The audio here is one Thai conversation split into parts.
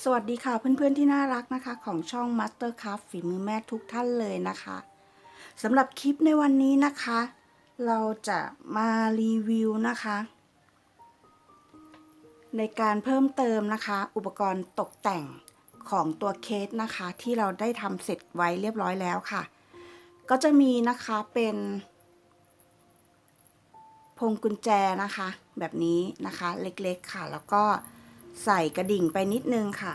สวัสดีค่ะเพื่อนๆที่น่ารักนะคะของช่อง Mastercraft ฝีมือแม่ทุกท่านเลยนะคะสำหรับคลิปในวันนี้นะคะเราจะมารีวิวนะคะในการเพิ่มเติมนะคะอุปกรณ์ตกแต่งของตัวเคสนะคะที่เราได้ทำเสร็จไว้เรียบร้อยแล้วค่ะก็จะมีนะคะเป็นพวงกุญแจนะคะแบบนี้นะคะเล็กๆค่ะแล้วก็ใส่กระดิ่งไปนิดนึงค่ะ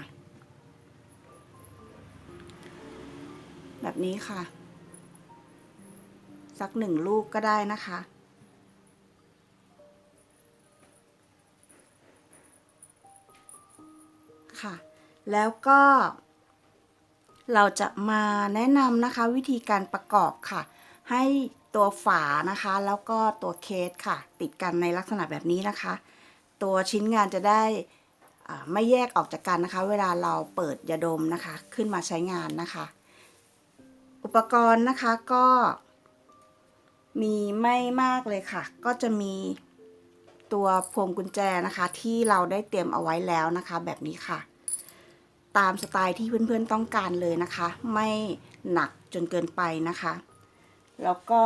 แบบนี้ค่ะสัก1 ลูกก็ได้นะคะค่ะแล้วก็เราจะมาแนะนำนะคะวิธีการประกอบค่ะให้ตัวฝานะคะแล้วก็ตัวเคสค่ะติดกันในลักษณะแบบนี้นะคะตัวชิ้นงานจะได้ไม่แยกออกจากกันนะคะเวลาเราเปิดยาดมนะคะขึ้นมาใช้งานนะคะอุปกรณ์นะคะก็มีไม่มากเลยค่ะก็จะมีตัวพวงกุญแจนะคะที่เราได้เตรียมเอาไว้แล้วนะคะแบบนี้ค่ะตามสไตล์ที่เพื่อนๆต้องการเลยนะคะไม่หนักจนเกินไปนะคะแล้วก็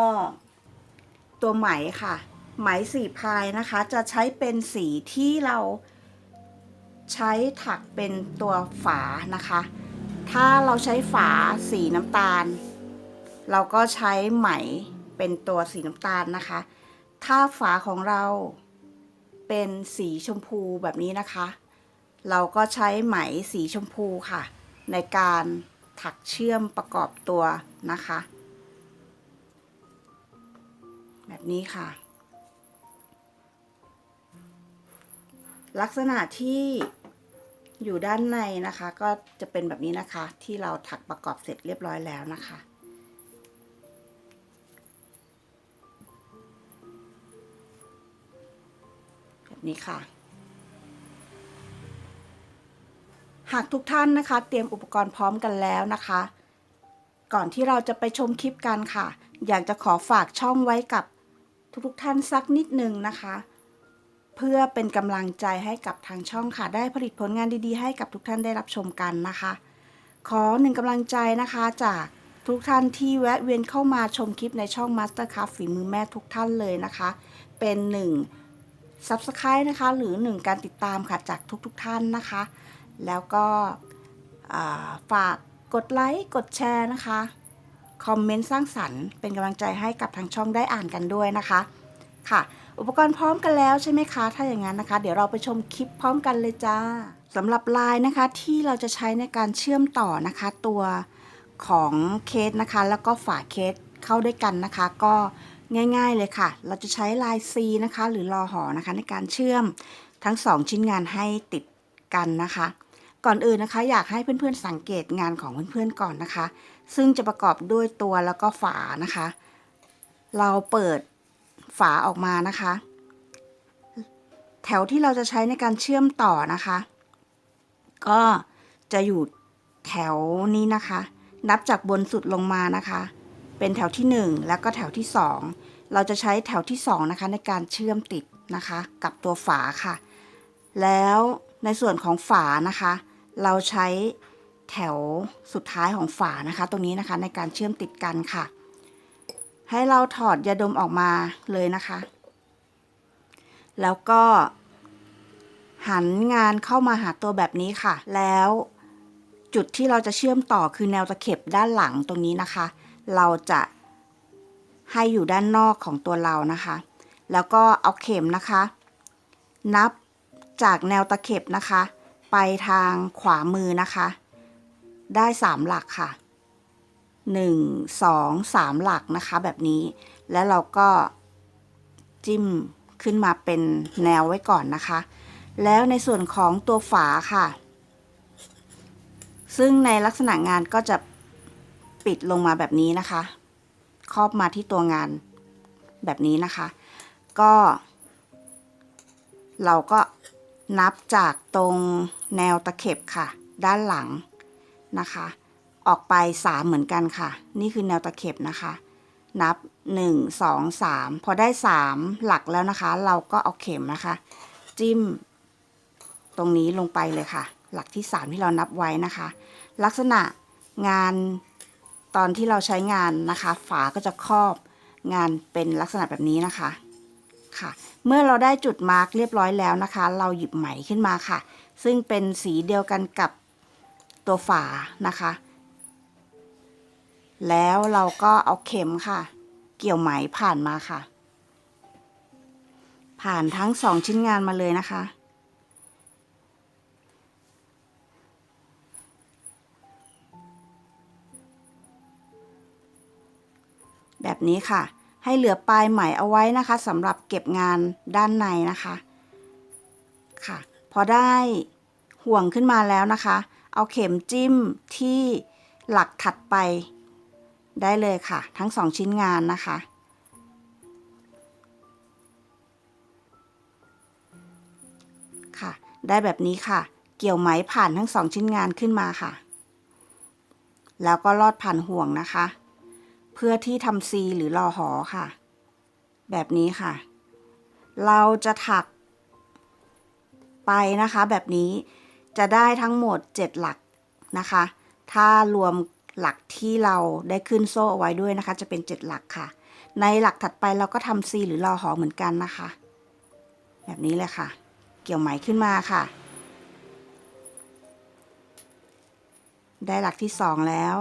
ตัวไหมค่ะไหมสีพายนะคะจะใช้เป็นสีที่เราใช้ถักเป็นตัวฝานะคะถ้าเราใช้ฝาสีน้ำตาลเราก็ใช้ไหมเป็นตัวสีน้ำตาลนะคะถ้าฝาของเราเป็นสีชมพูแบบนี้นะคะเราก็ใช้ไหมสีชมพูค่ะในการถักเชื่อมประกอบตัวนะคะแบบนี้ค่ะลักษณะที่อยู่ด้านในนะคะก็จะเป็นแบบนี้นะคะที่เราถักประกอบเสร็จเรียบร้อยแล้วนะคะแบบนี้ค่ะหากทุกท่านนะคะเตรียมอุปกรณ์พร้อมกันแล้วนะคะก่อนที่เราจะไปชมคลิปกันค่ะอยากจะขอฝากช่องไว้กับทุกท่านสักนิดหนึ่งนะคะเพื่อเป็นกำลังใจให้กับทางช่องค่ะได้ผลิตผลงานดีๆให้กับทุกท่านได้รับชมกันนะคะขอ1 กำลังใจนะคะจากทุกท่านที่แวะเวียนเข้ามาชมคลิปในช่อง Mastercraft ฝีมือแม่ทุกท่านเลยนะคะเป็น1 Subscribe นะคะหรือ1 การติดตามค่ะจากทุกท่านนะคะแล้วก็ฝากกดไลค์กดแชร์นะคะคอมเมนต์สร้างสรรค์เป็นกำลังใจให้กับทางช่องได้อ่านกันด้วยนะคะค่ะอุปกรณ์พร้อมกันแล้วใช่ไหมคะถ้าอย่างนั้นนะคะเดี๋ยวเราไปชมคลิปพร้อมกันเลยจ้าสำหรับลายนะคะที่เราจะใช้ในการเชื่อมต่อนะคะตัวของเคสนะคะแล้วก็ฝาเคสเข้าด้วยกันนะคะก็ง่ายๆเลยค่ะเราจะใช้ลาย C นะคะหรือลอหอนะคะในการเชื่อมทั้ง2 ชิ้นงานให้ติดกันนะคะก่อนอื่นนะคะอยากให้เพื่อนๆสังเกตงานของเพื่อนๆก่อนนะคะซึ่งจะประกอบด้วยตัวแล้วก็ฝานะคะเราเปิดฝาออกมานะคะแถวที่เราจะใช้ในการเชื่อมต่อนะคะก็จะอยู่แถวนี้นะคะนับจากบนสุดลงมานะคะเป็นแถวที่1แล้วก็แถวที่2เราจะใช้แถวที่2นะคะในการเชื่อมติดนะคะกับตัวฝาค่ะแล้วในส่วนของฝานะคะเราใช้แถวสุดท้ายของฝานะคะตรงนี้นะคะในการเชื่อมติดกันค่ะให้เราถอดยาดมออกมาเลยนะคะแล้วก็หันงานเข้ามาหาตัวแบบนี้ค่ะแล้วจุดที่เราจะเชื่อมต่อคือแนวตะเข็บด้านหลังตรงนี้นะคะเราจะให้อยู่ด้านนอกของตัวเรานะคะแล้วก็เอาเข็มนะคะนับจากแนวตะเข็บนะคะไปทางขวามือนะคะได้3 หลักค่ะ1 2 3 หลักนะคะแบบนี้แล้วเราก็จิ้มขึ้นมาเป็นแนวไว้ก่อนนะคะแล้วในส่วนของตัวฝาค่ะซึ่งในลักษณะงานก็จะปิดลงมาแบบนี้นะคะครอบมาที่ตัวงานแบบนี้นะคะก็เราก็นับจากตรงแนวตะเข็บค่ะด้านหลังนะคะออกไป3เหมือนกันค่ะนี่คือแนวตะเข็บนะคะนับ1 2 3พอได้3 หลักแล้วนะคะเราก็เอาเข็มนะคะจิ้มตรงนี้ลงไปเลยค่ะ หลักที่3ที่เรานับไว้นะคะ ลักษณะงานตอนที่เราใช้งานนะคะฝาก็จะครอบงานเป็นลักษณะแบบนี้นะคะค่ะเมื่อเราได้จุดมาร์กเรียบร้อยแล้วนะคะเราหยิบไหมขึ้นมาค่ะซึ่งเป็นสีเดียวกันกับตัวฝานะคะแล้วเราก็เอาเข็มค่ะเกี่ยวไหมผ่านมาค่ะผ่านทั้ง2ชิ้นงานมาเลยนะคะแบบนี้ค่ะให้เหลือปลายไหมเอาไว้นะคะสำหรับเก็บงานด้านในนะคะค่ะพอได้ห่วงขึ้นมาแล้วนะคะเอาเข็มจิ้มที่หลักถัดไปได้เลยค่ะทั้ง2ชิ้นงานนะคะค่ะได้แบบนี้ค่ะเกี่ยวไหมผ่านทั้ง2ชิ้นงานขึ้นมาค่ะแล้วก็ลอดผ่านห่วงนะคะเพื่อที่ทำซีหรือรอหอค่ะแบบนี้ค่ะเราจะถักไปนะคะแบบนี้จะได้ทั้งหมด7หลักนะคะถ้ารวมหลักที่เราได้ขึ้นโซ่เอาไว้ด้วยนะคะจะเป็น7หลักค่ะในหลักถัดไปเราก็ทำซีหรือรอหอเหมือนกันนะคะแบบนี้เลยค่ะเกี่ยวไหมขึ้นมาค่ะได้หลักที่2แล้ว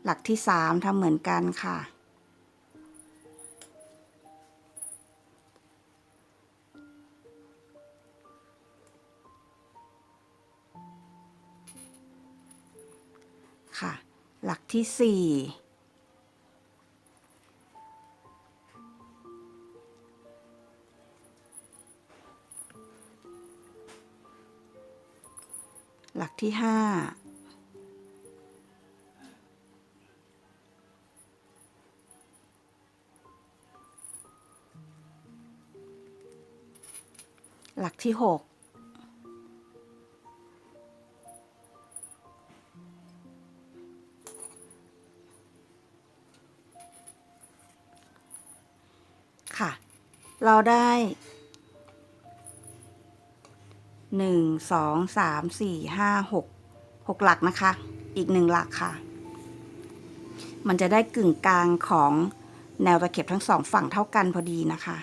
หลักที่3ทำเหมือนกันค่ะค่ะหลักที่4หลักที่5หลักที่6ค่ะเราได้1 2 3 4 5 6หลักนะคะอีก1หลักค่ะมันจะได้กึ่งกลางของแนวตะเข็บทั้ง2ฝั่งเท่ากันพอดีนะคะ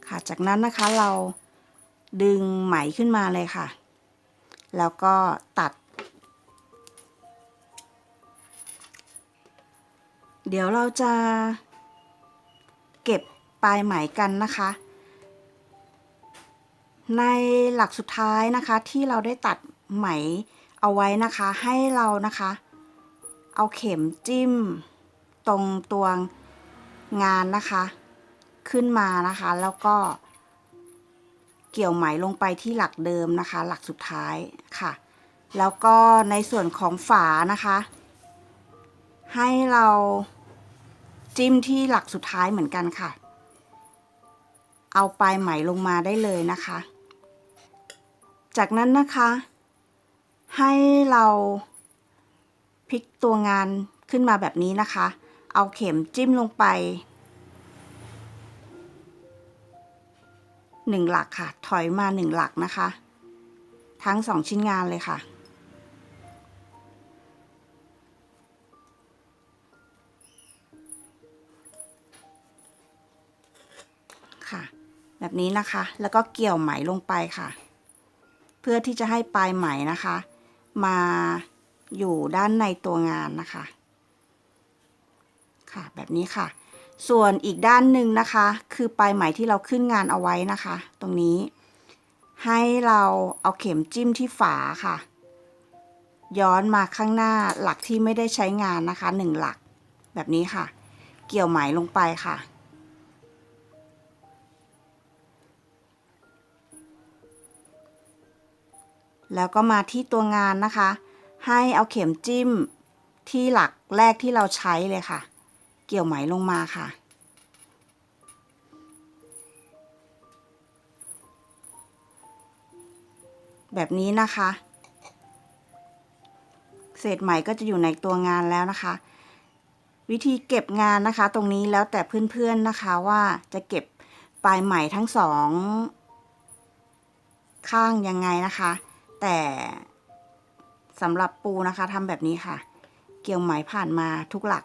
ค่ะจากนั้นนะคะเราดึงไหมขึ้นมาเลยค่ะแล้วก็ตัดเดี๋ยวเราจะเก็บปลายไหมกันนะคะในหลักสุดท้ายนะคะที่เราได้ตัดไหมเอาไว้นะคะให้เรานะคะเอาเข็มจิ้มตรงตัวงานนะคะขึ้นมานะคะแล้วก็เกี่ยวไหมลงไปที่หลักเดิมนะคะหลักสุดท้ายค่ะแล้วก็ในส่วนของฝานะคะให้เราจิ้มที่หลักสุดท้ายเหมือนกันค่ะเอาปลายไหมลงมาได้เลยนะคะจากนั้นนะคะให้เราพลิกตัวงานขึ้นมาแบบนี้นะคะเอาเข็มจิ้มลงไป1หลักค่ะถอยมา1หลักนะคะทั้ง2ชิ้นงานเลยค่ะค่ะแบบนี้นะคะแล้วก็เกี่ยวไหมลงไปค่ะเพื่อที่จะให้ปลายไหมนะคะมาอยู่ด้านในตัวงานนะคะค่ะแบบนี้ค่ะส่วนอีกด้านหนึ่งนะคะคือปลายไหมที่เราขึ้นงานเอาไว้นะคะตรงนี้ให้เราเอาเข็มจิ้มที่ฝาค่ะย้อนมาข้างหน้าหลักที่ไม่ได้ใช้งานนะคะ1หลักแบบนี้ค่ะเกี่ยวไหมลงไปค่ะแล้วก็มาที่ตัวงานนะคะให้เอาเข็มจิ้มที่หลักแรกที่เราใช้เลยค่ะเกี่ยวไหมลงมาค่ะแบบนี้นะคะ เศษไหมก็จะอยู่ในตัวงานแล้วนะคะวิธีเก็บงานนะคะตรงนี้แล้วแต่เพื่อนๆนะคะว่าจะเก็บปลายไหมทั้งสองข้างยังไงนะคะแต่สำหรับปูนะคะทำแบบนี้ค่ะเกี่ยวไหมผ่านมาทุกหลัก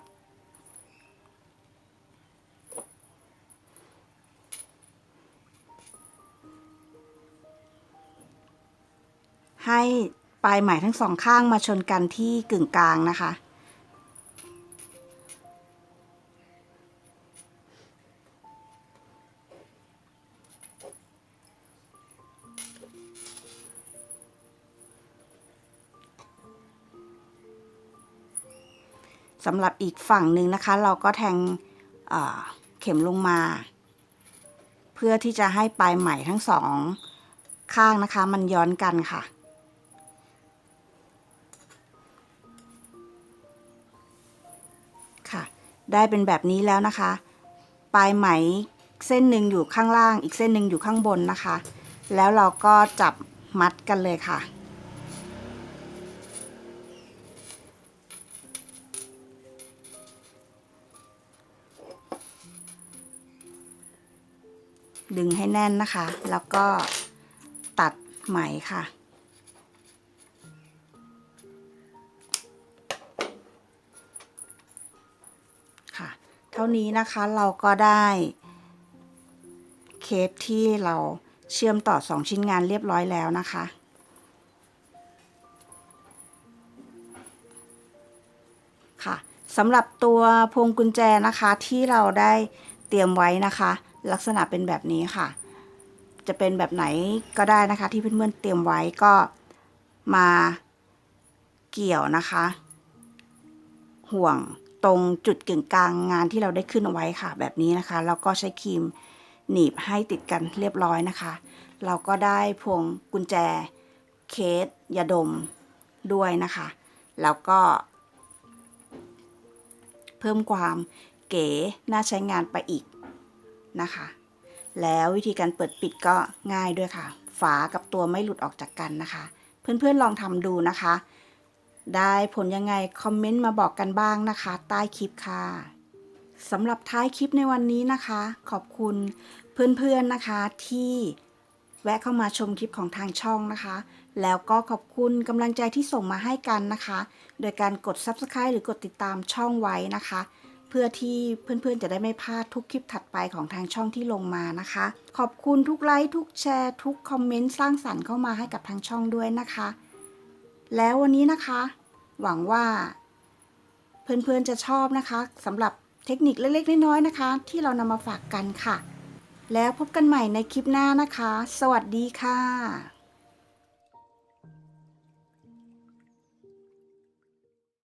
ให้ปลายไหมทั้งสองข้างมาชนกันที่กึ่งกลางนะคะสำหรับอีกฝั่งหนึ่งนะคะเราก็แทงเข็มลงมาเพื่อที่จะให้ปลายไหมทั้งสองข้างนะคะมันย้อนกันค่ะค่ะได้เป็นแบบนี้แล้วนะคะปลายไหมเส้นหนึ่งอยู่ข้างล่างอีกเส้นหนึ่งอยู่ข้างบนนะคะแล้วเราก็จับมัดกันเลยค่ะดึงให้แน่นนะคะแล้วก็ตัดไหมค่ะค่ะเท่านี้นะคะเราก็ได้เคปที่เราเชื่อมต่อ2ชิ้นงานเรียบร้อยแล้วนะคะค่ะสำหรับตัวพวงกุญแจนะคะที่เราได้เตรียมไว้นะคะลักษณะเป็นแบบนี้ค่ะจะเป็นแบบไหนก็ได้นะคะที่เพื่อนๆเตรียมไว้ก็มาเกี่ยวนะคะห่วงตรงจุดกึ่งกลางงานที่เราได้ขึ้นเอาไว้ค่ะแบบนี้นะคะแล้วก็ใช้ครีมหนีบให้ติดกันเรียบร้อยนะคะเราก็ได้พวงกุญแจเคสยาดมด้วยนะคะแล้วก็เพิ่มความเก๋น่าใช้งานไปอีกนะคะแล้ววิธีการเปิดปิดก็ง่ายด้วยค่ะฝากับตัวไม่หลุดออกจากกันนะคะเพื่อนๆลองทำดูนะคะได้ผลยังไงคอมเมนต์มาบอกกันบ้างนะคะใต้คลิปค่ะสำหรับท้ายคลิปในวันนี้นะคะขอบคุณเพื่อนๆนะคะที่แวะเข้ามาชมคลิปของทางช่องนะคะแล้วก็ขอบคุณกำลังใจที่ส่งมาให้กันนะคะโดยการกด Subscribe หรือกดติดตามช่องไว้นะคะเพื่อที่เพื่อนๆจะได้ไม่พลาดทุกคลิปถัดไปของทางช่องที่ลงมานะคะขอบคุณทุกไลค์ทุกแชร์ทุกคอมเมนต์สร้างสรรค์เข้ามาให้กับทางช่องด้วยนะคะแล้ววันนี้นะคะหวังว่าเพื่อนๆจะชอบนะคะสำหรับเทคนิคเล็กๆน้อยๆนะคะที่เรานำมาฝากกันค่ะแล้วพบกันใหม่ในคลิปหน้านะคะสวัสดีค่ะ